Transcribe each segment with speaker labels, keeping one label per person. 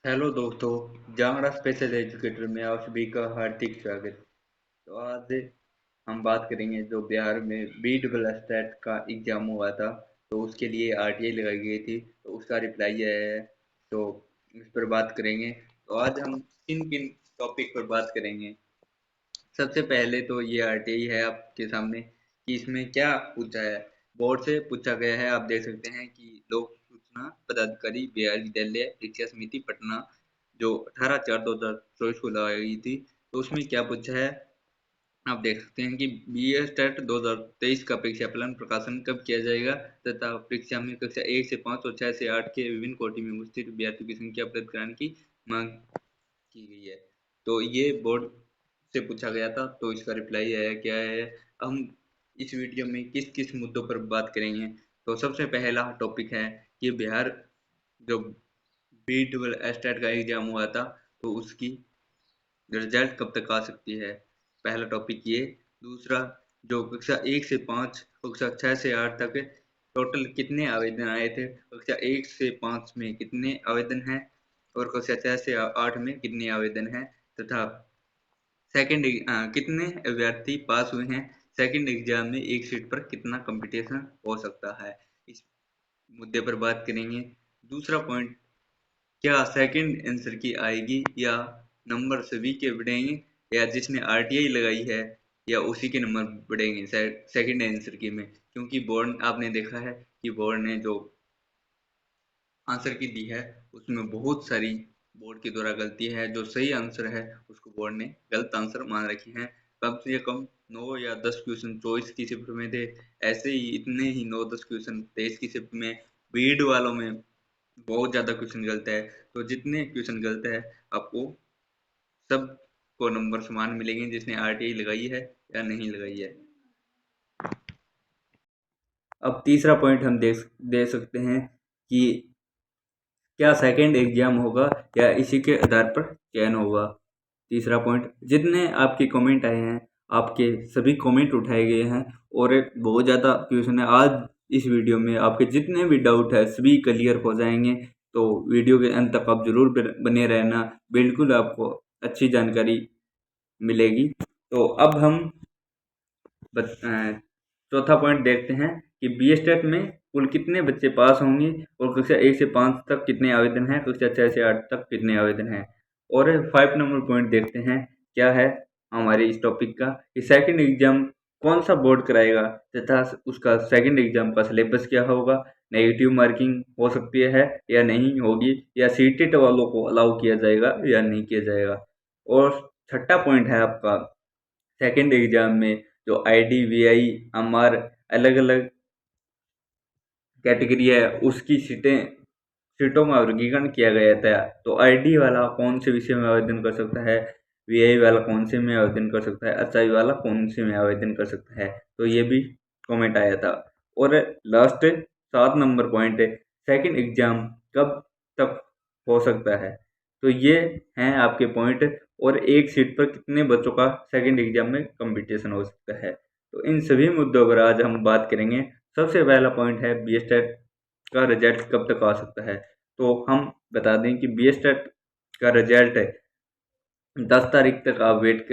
Speaker 1: Hello दोस्तों, Jangra special educator में आप सभी का हार्दिक स्वागत। तो आज हम बात करेंगे जो बिहार में बी डबल स्टेट का एग्जाम हुआ था। तो उसके लिए आरटीआई लगाई गई थी, तो उसका रिप्लाई आया है। तो इस पर बात करेंगे। तो आज हम किन किन टॉपिक पर बात करेंगे। सबसे पहले तो ये आरटीआई है आपके सामने कि इसमें क्या पूछा है। बोर्ड से पूछा गया है। आप देख सकते हैं कि लोक सूचना पदाधिकारी बिहार विद्यालय परीक्षा समिति पटना जो 18/4/2024 को लगाई गई थी, तो उसमें क्या पूछा है। आप देख सकते हैं कि बी एस टेट 2023 का परीक्षा फलन प्रकाशन कब किया जाएगा तथा परीक्षा में कक्षा 1 से 5 और 6 से 8 के विभिन्न कोटि में उपस्थित विद्यार्थियों की संख्या उपलब्ध कराने की मांग की गई है। तो ये बोर्ड से पूछा गया था, तो इसका रिप्लाई आया क्या है। हम इस वीडियो में किस किस मुद्दों पर बात करेंगे। तो सबसे पहला टॉपिक है कि बिहार जो बी डबल एस्टेट का एग्जाम हुआ था, तो उसकी रिजल्ट कब तक आ सकती है। पहला टॉपिक ये। दूसरा, जो कक्षा 1 से 5 कक्षा 6 से 8 तक टोटल कितने आवेदन आए थे, कक्षा 1 से 5 में कितने आवेदन हैं और कक्षा 6 से 8 में कितने आवेदन हैं तथा सेकंड कितने अभ्यर्थी पास हुए हैं। सेकंड एग्जाम में एक सीट पर कितना कंपटीशन हो सकता है, इस मुद्दे पर बात करेंगे। दूसरा पॉइंट, क्या सेकंड आंसर की आएगी या नंबर सभी के बढ़ेंगे या जिसने आरटीआई लगाई है या उसी के नंबर बढ़ेंगे सेकंड आंसर की में। क्योंकि बोर्ड आपने देखा है कि बोर्ड ने जो आंसर की दी है उसमें बहुत सारी बोर्ड के द्वारा गलती है। जो सही आंसर है उसको बोर्ड ने गलत आंसर मान रखे हैं। कम से कम 9 या 10 क्वेश्चन चॉइस की शिफ्ट में थे। ऐसे ही इतने ही 9-10 क्वेश्चन तेईस की शिफ्ट में बीड वालों में बहुत ज्यादा क्वेश्चन गलत है। तो जितने क्वेश्चन गलत है आपको सब को नंबर समान मिलेंगे, जिसने आरटीआई लगाई है या नहीं लगाई है। अब तीसरा पॉइंट हम दे सकते हैं कि क्या सेकंड एग्जाम होगा या इसी के आधार पर चयन होगा। तीसरा पॉइंट, जितने आपके कमेंट आए हैं आपके सभी कमेंट उठाए गए हैं और बहुत ज़्यादा क्वेश्चन है। आज इस वीडियो में आपके जितने भी डाउट है सभी क्लियर हो जाएंगे। तो वीडियो के अंत तक आप जरूर बने रहना, बिल्कुल आपको अच्छी जानकारी मिलेगी। तो अब हम चौथा पॉइंट देखते हैं कि बी स्टेट में कुल कितने बच्चे पास होंगे और कक्षा 1 से 5 तक कितने आवेदन हैं, कक्षा 6 से 8 तक कितने आवेदन हैं। और 5 नंबर पॉइंट देखते हैं क्या है हमारे इस टॉपिक का कि सेकंड एग्जाम कौन सा बोर्ड कराएगा तथा उसका सेकंड एग्जाम का सिलेबस क्या होगा। नेगेटिव मार्किंग हो सकती है या नहीं होगी या सीटेट वालों को अलाउ किया जाएगा या नहीं किया जाएगा। और छठा पॉइंट है आपका सेकंड एग्जाम में जो आईडी वीआई एमआर अलग अलग कैटेगरी है उसकी सीटों में वर्गीकरण किया गया था। तो आईडी वाला कौन से विषय में आवेदन कर सकता है, वीआई वाला कौन से में आवेदन कर सकता है, एचआई वाला कौन से में आवेदन कर सकता है। तो ये भी कमेंट आया था। और लास्ट 7 नंबर पॉइंट है, सेकंड एग्जाम कब तक हो सकता है। तो ये हैं आपके पॉइंट और एक सीट पर कितने बच्चों का सेकंड एग्जाम में कंपटीशन हो सकता है। तो इन सभी मुद्दों पर आज हम बात करेंगे। सबसे पहला पॉइंट है बी टेट का रिजल्ट कब तक आ सकता है। तो हम बता दें कि बी टेट का रिजल्ट 10 तारीख तक आप वेट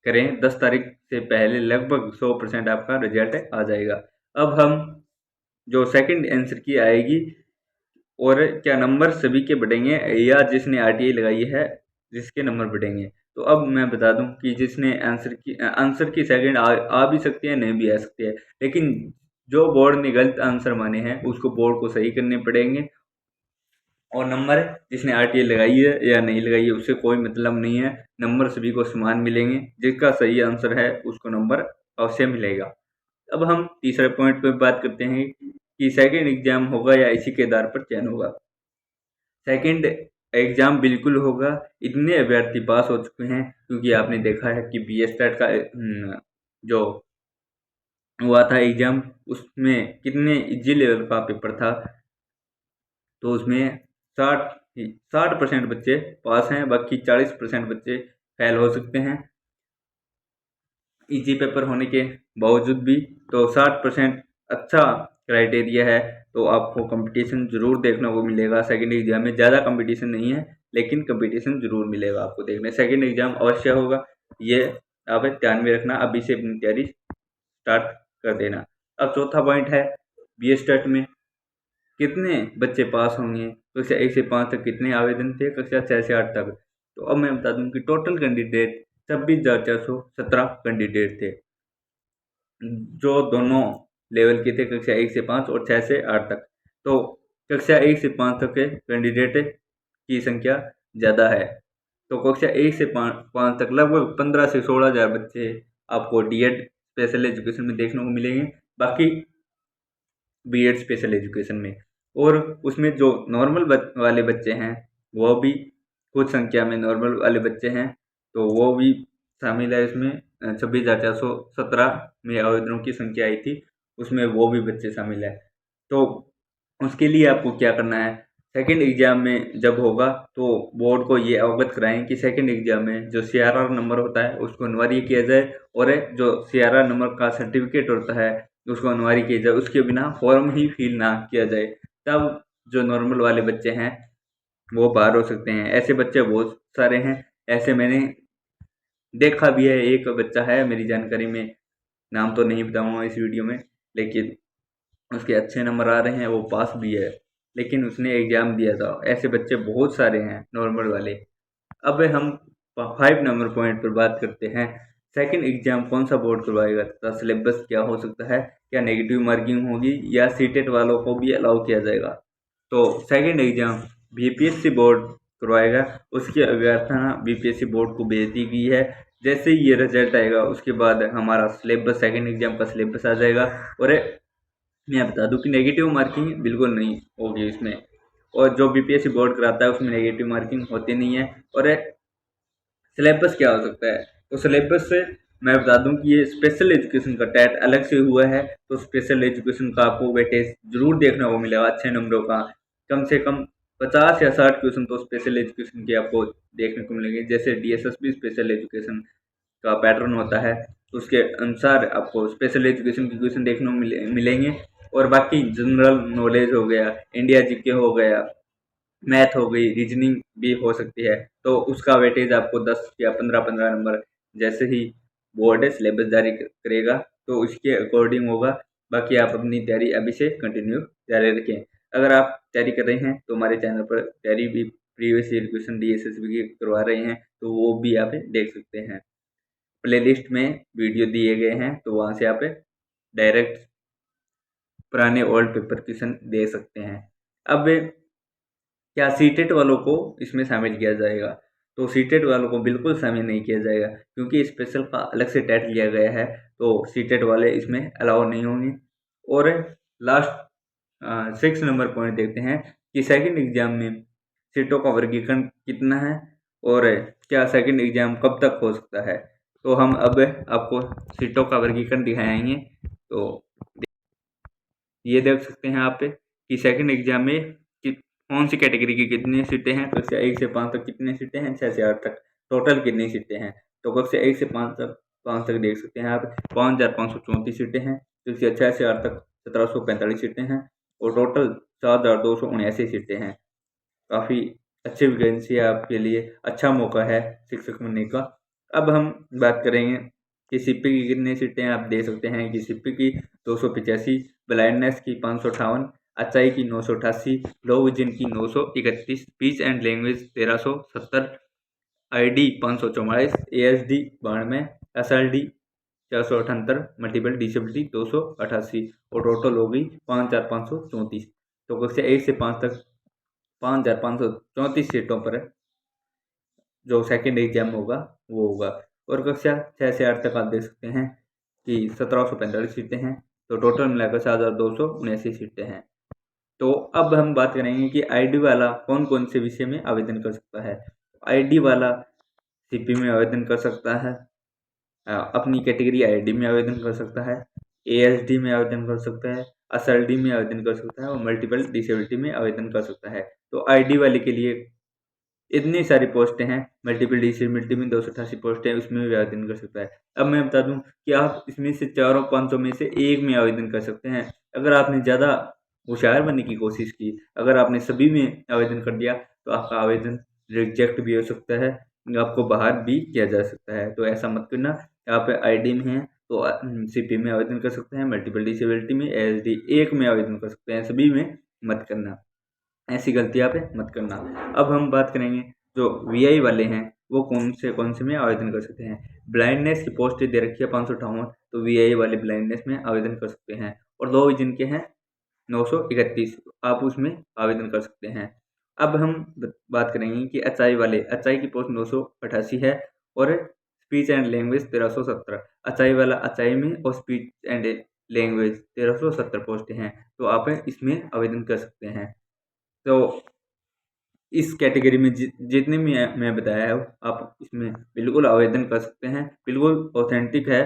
Speaker 1: करें। 10 तारीख से पहले लगभग 100% आपका रिजल्ट आ जाएगा। अब हम जो सेकंड आंसर की आएगी और क्या नंबर सभी के बढ़ेंगे या जिसने आरटीआई लगाई है जिसके नंबर बढ़ेंगे। तो अब मैं बता दूं कि जिसने आंसर की सेकंड आ भी सकती है नहीं भी आ सकती है, लेकिन जो बोर्ड ने गलत आंसर माने हैं उसको बोर्ड को सही करने पड़ेंगे। और नंबर जिसने आरटीआई लगाई है या नहीं लगाई है उससे कोई मतलब नहीं है, नंबर सभी को समान मिलेंगे। जिसका सही आंसर है उसको नंबर अवश्य मिलेगा। अब हम तीसरे पॉइंट पर बात करते हैं कि सेकंड एग्जाम होगा या इसी के आधार पर चयन होगा। सेकंड एग्जाम बिल्कुल होगा। इतने अभ्यर्थी पास हो चुके हैं क्योंकि आपने देखा है कि बी स्टेट का जो हुआ था एग्जाम उसमें कितने इजी लेवल का पेपर था। तो उसमें 60% बच्चे पास हैं, बाकी 40% बच्चे फेल हो सकते हैं इजी पेपर होने के बावजूद भी। तो 60% अच्छा क्राइटेरिया है, तो आपको कंपटीशन ज़रूर देखने को मिलेगा। सेकंड एग्जाम में ज़्यादा कंपटीशन नहीं है, लेकिन कंपटीशन ज़रूर मिलेगा आपको देखने। सेकंड एग्जाम अवश्य होगा, ये आप ध्यान में रखना, अभी से अपनी तैयारी स्टार्ट कर देना। अब चौथा पॉइंट है, बी एस टेट में कितने बच्चे पास होंगे, कक्षा 1 से 5 तक कितने आवेदन थे, कक्षा 6 से 8 तक। तो अब मैं बता दूं कि टोटल कैंडिडेट 26,417 कैंडिडेट थे, जो दोनों लेवल के थे, कक्षा 1 से 5 और 6 से 8 तक। तो कक्षा 1 से 5 तक के कैंडिडेट की संख्या ज़्यादा है। तो कक्षा 1 से 5 तक लगभग 15 से 16,000 बच्चे आपको डीएड स्पेशल एजुकेशन में देखने को मिलेंगे, बाकी बीएड स्पेशल एजुकेशन में। और उसमें जो नॉर्मल वाले बच्चे हैं, वो भी कुछ संख्या में नॉर्मल वाले बच्चे हैं, तो वो भी शामिल है इसमें। 26,417 में आवेदनों की संख्या आई थी, उसमें वो भी बच्चे शामिल है। तो उसके लिए आपको क्या करना है, सेकंड एग्जाम में जब होगा तो बोर्ड को ये अवगत कराएं कि सेकंड एग्जाम में जो सीआरआर नंबर होता है उसको अनिवार्य किया जाए, और जो सीआरआर नंबर का सर्टिफिकेट होता है उसको अनिवार्य किया जाए, उसके बिना फॉर्म ही फिल ना किया जाए। तब जो नॉर्मल वाले बच्चे हैं वो बाहर हो सकते हैं। ऐसे बच्चे बहुत सारे हैं, ऐसे मैंने देखा भी है। एक बच्चा है मेरी जानकारी में, नाम तो नहीं बताऊंगा इस वीडियो में, लेकिन उसके अच्छे नंबर आ रहे हैं, वो पास भी है, लेकिन उसने एग्जाम दिया था। ऐसे बच्चे बहुत सारे हैं नॉर्मल वाले। अब हम 5 नंबर पॉइंट पर बात करते हैं, सेकंड एग्जाम कौन सा बोर्ड करवाएगा तथा सिलेबस क्या हो सकता है, क्या नेगेटिव मार्किंग होगी या सीटेट वालों को भी अलाउ किया जाएगा। तो सेकंड एग्जाम बीपीएससी बोर्ड करवाएगा, उसकी अभ्यर्थना बीपीएससी बोर्ड को भेज दी गई है। जैसे ही ये रिजल्ट आएगा उसके बाद हमारा सिलेबस, सेकंड एग्जाम का सिलेबस आ जाएगा। और मैं बता दूं कि नेगेटिव मार्किंग बिल्कुल नहीं होगी इसमें, और जो बीपीएससी बोर्ड कराता है उसमें नेगेटिव मार्किंग होती नहीं है। और सिलेबस क्या हो सकता है, तो सिलेबस से मैं बता दूं कि ये स्पेशल एजुकेशन का टैट अलग से हुआ है, तो स्पेशल एजुकेशन का आपको वेटेज जरूर देखने को मिलेगा अच्छे नंबरों का। कम से कम 50 या 60 क्वेश्चन तो स्पेशल एजुकेशन के आपको देखने को मिलेंगे। जैसे डीएसएसबी स्पेशल एजुकेशन का पैटर्न होता है, उसके अनुसार आपको स्पेशल एजुकेशन के क्वेश्चन देखने को मिलेंगे। और बाकी जनरल नॉलेज हो गया, इंडिया जीके हो गया, मैथ हो गई, रीजनिंग भी हो सकती है, तो उसका वेटेज आपको 10 या 15-15 नंबर जैसे ही बोर्ड सिलेबस जारी करेगा तो उसके अकॉर्डिंग होगा। बाकी आप अपनी तैयारी अभी से कंटिन्यू जारी रखें। अगर आप तैयारी कर रहे हैं तो हमारे चैनल पर तैयारी भी प्रीवियस ईयर क्वेश्चन डीएसएसबी के करवा रहे हैं, तो वो भी आप देख सकते हैं। प्लेलिस्ट में वीडियो दिए गए हैं, तो वहाँ से आप डायरेक्ट पुराने ओल्ड पेपर क्वेश्चन दे सकते हैं। अब क्या सीटेट वालों को इसमें शामिल किया जाएगा, तो सीटेट वालों को बिल्कुल शामिल नहीं किया जाएगा, क्योंकि स्पेशल का अलग से टेट लिया गया है, तो सीटेट वाले इसमें अलाउ नहीं होंगे। और लास्ट 6 नंबर पॉइंट देखते हैं कि सेकंड एग्जाम में सीटों का वर्गीकरण कितना है और क्या सेकंड एग्जाम कब तक हो सकता है। तो हम अब आपको सीटों का वर्गीकरण दिखाएंगे। तो ये देख सकते हैं आप कि सेकंड एग्जाम में कौन सी कैटेगरी की कितनी सीटें हैं, कक्षा 1 से 5 तक कितनी सीटें हैं, 6 से 8 तक टोटल कितनी सीटें हैं। तो कक्षा 1 से 5 तक देख सकते हैं आप 5,534 सीटें हैं, कक्षा 6 से 8 तक 1,745 सीटें हैं, और टोटल 4,279 सीटें हैं। काफ़ी अच्छी वैकेंसी है, आपके लिए अच्छा मौका है शिक्षक बनने का। अब हम बात करेंगे कि सीपी की कितनी सीटें आप दे सकते हैं, कि सीपी की 285, ब्लाइंडनेस की 558, अच्छाई की 988, लो विजन की 931, speech and language 1370, ID 544, ASD 92, SLD 478, multiple disability 288, और टोटल हो गई 5,534। तो कक्षा 1 से 5 तक 5,534 सीटों पर जो सेकंड एग्जाम होगा वो होगा। और कक्षा 6 से 8 तक आप देख सकते हैं कि 1,745 सीटें हैं, तो टोटल मिलाकर 4,279 सीटें हैं। तो अब हम बात करेंगे कि आईडी वाला कौन कौन से विषय में आवेदन कर सकता है। आईडी वाला सीपी में आवेदन कर सकता है, अपनी कैटेगरी आईडी में आवेदन कर सकता है, एएसडी में आवेदन कर सकता है, एसएलडी में आवेदन कर सकता है, और मल्टीपल डिसेबिलिटी में आवेदन कर सकता है। तो आईडी वाले के लिए इतनी सारी पोस्टें हैं, मल्टीपल डिसेबिलिटी में 288 पोस्टें हैं, उसमें भी आवेदन कर सकता है। अब मैं बता दूं कि आप इसमें से 400-500 में से एक में आवेदन कर सकते हैं। अगर आपने ज़्यादा होशियार बनने की कोशिश की, अगर आपने सभी में आवेदन कर दिया तो आपका आवेदन रिजेक्ट भी हो सकता है, आपको बाहर भी किया जा सकता है। तो ऐसा मत करना। आप आईडी में हैं तो सीपी में आवेदन कर सकते हैं, मल्टीपल डिसेबिलिटी में, एसडी एक में आवेदन कर सकते हैं, सभी में मत करना। ऐसी गलती आप मत करना। अब हम बात करेंगे जो वीआई वाले हैं वो कौन से में आवेदन कर सकते हैं। ब्लाइंडनेस की पोस्ट दे रखी है 558, तो वीआई वाले ब्लाइंडनेस में आवेदन कर सकते हैं। और लो विजन के हैं 931, आप उसमें आवेदन कर सकते हैं। अब हम बात करेंगे कि एचआई वाले, एचआई की पोस्ट 988 है और स्पीच एंड लैंग्वेज 1317। एचआई वाला एचआई में और स्पीच एंड लैंग्वेज 1370 पोस्ट हैं, तो आप इसमें आवेदन कर सकते हैं। तो इस कैटेगरी में जितने भी मैं बताया है आप इसमें बिल्कुल आवेदन कर सकते हैं, बिल्कुल ऑथेंटिक है,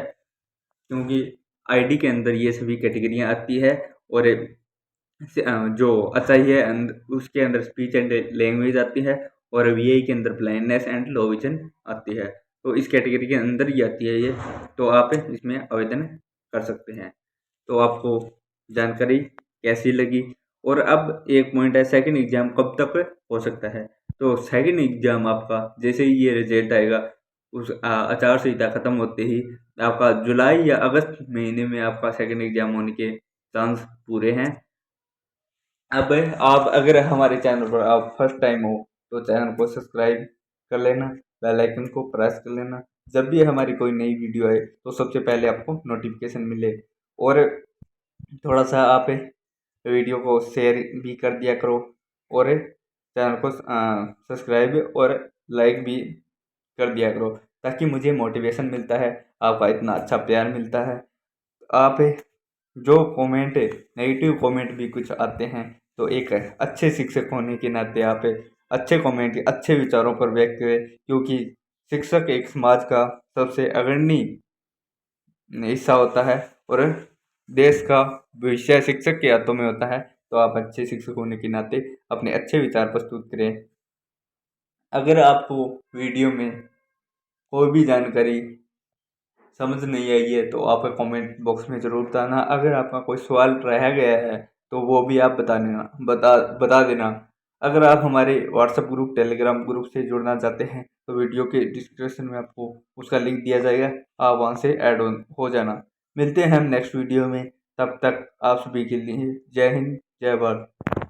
Speaker 1: क्योंकि आईडी के अंदर ये सभी कैटेगरियां आती है। और जो अचाई है उसके अंदर स्पीच एंड लैंग्वेज आती है, और वीआई के अंदर ब्लाइंडनेस एंड लो विजन आती है। तो इस कैटेगरी के अंदर ही आती है ये, तो आप इसमें आवेदन कर सकते हैं। तो आपको जानकारी कैसी लगी? और अब एक पॉइंट है, सेकंड एग्जाम कब तक हो सकता है? तो सेकंड एग्जाम आपका जैसे ही ये रिजल्ट आएगा, उस आचार संहिता खत्म होते ही आपका जुलाई या अगस्त महीने में आपका सेकंड एग्जाम होने के चांस पूरे हैं। अब आप अगर हमारे चैनल पर आप फर्स्ट टाइम हो तो चैनल को सब्सक्राइब कर लेना, बेल आइकन को प्रेस कर लेना, जब भी हमारी कोई नई वीडियो आए तो सबसे पहले आपको नोटिफिकेशन मिले। और थोड़ा सा आप वीडियो को शेयर भी कर दिया करो, और चैनल को सब्सक्राइब और लाइक भी कर दिया करो, ताकि मुझे मोटिवेशन मिलता है, आपका इतना अच्छा प्यार मिलता है। आप जो कमेंट नेगेटिव कमेंट भी कुछ आते हैं, तो एक अच्छे शिक्षक होने के नाते आप अच्छे कमेंट, अच्छे विचारों पर व्यक्त करें, क्योंकि शिक्षक एक समाज का सबसे अग्रणी हिस्सा होता है, और देश का भविष्य शिक्षक के हाथों में होता है। तो आप अच्छे शिक्षक होने के नाते अपने अच्छे विचार प्रस्तुत करें। अगर आपको वीडियो में कोई भी जानकारी समझ नहीं आई है तो आप कमेंट बॉक्स में ज़रूर बताना। अगर आपका कोई सवाल रह गया है तो वो भी आप बता देना। अगर आप हमारे व्हाट्सएप ग्रुप, टेलीग्राम ग्रुप से जुड़ना चाहते हैं तो वीडियो के डिस्क्रिप्शन में आपको उसका लिंक दिया जाएगा, आप वहाँ से ऐड हो जाना। मिलते हैं हम नेक्स्ट वीडियो में, तब तक आप सभी के लिए जय हिंद, जय भारत।